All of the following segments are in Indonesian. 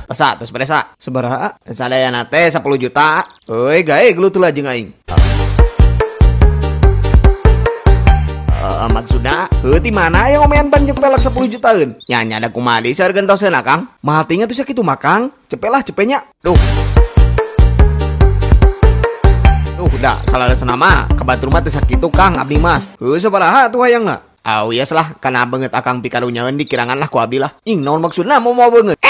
Pasa, terus beresa. Sebaraha? Sadayana teh 10 juta. Euy, gae gelutul aja aing. Maksudna, heuti mana yang omean pan cepelak 10 jutaan? Nya ada kumaha di seur gentoseun Kang. Mahal tinggal tuh sakitu mah Kang. Cepelah cepenya. Duh, dah salah senama kebatur mah teh sakitu Kang abdi mah. Heuh sabaraha tuh hayangna? Awias lah, kana beungeut akang pikarunyaeun dikirangan lah ku abdi lah. Ing naon maksudna mau beungeut?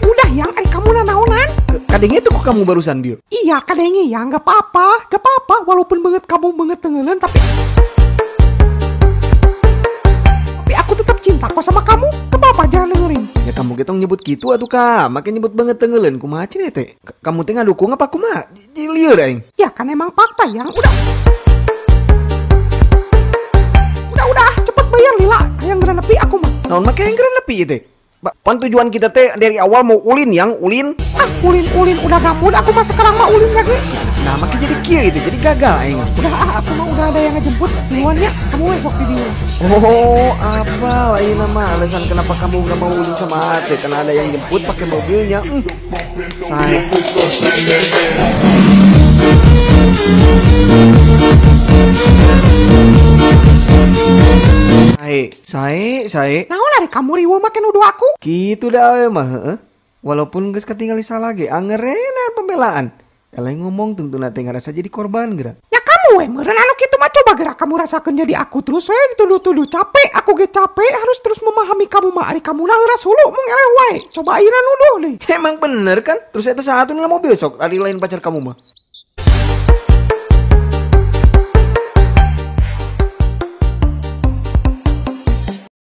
Udah yang kamu naonan? Kadenge itu kok kamu barusan bieu? Iya kadenge ya, nggak apa-apa. Walaupun banget kamu banget tenggelan, tapi aku tetap cinta kok sama kamu. Gak apa-apa, jangan dengerin. Ya kamu getong nyebut gitu atuh Kak, makin nyebut banget tenggelan. Kumaha cenah teh? Kamu teh ngadukung apa kumaha? Lieur aing. Ya kan emang fakta yang udah, cepet bayar lila. Yang geran nepi aku mah. Naon make yang geran nepi teh? Pan tujuan kita teh dari awal mau ulin yang ulin. Ulin udah gamut. Aku mah sekarang mah ulin lagi. Nah makin jadi kieu itu, jadi gagal aing. Aku mah udah ada yang ngejemput duluan ya. Kamu besok di dia. Oh, apa lain nama alasan kenapa kamu gak mau ulin sama Ate? Karena ada yang jemput pakai mobilnya. Saya Naon lari kamu riwa makin nuduh aku? gitu dah mah, heeh. Walaupun geus katingali salah ge, angeurena pembelaan. Eleh ngomong tentu nate ngarasa jadi korban geura. Ya kamu meureun anu kitu mah coba geura kamu rasakeun jadi aku terus we dituduh-tuduh capek. Aku ge capek harus terus memahami kamu mah ari kamu na heuras hulu mung eleh wae. Coba ayeuna nuduh deui. Emang bener kan? Terus eta saha atuh mobil sok ari lain pacar kamu mah.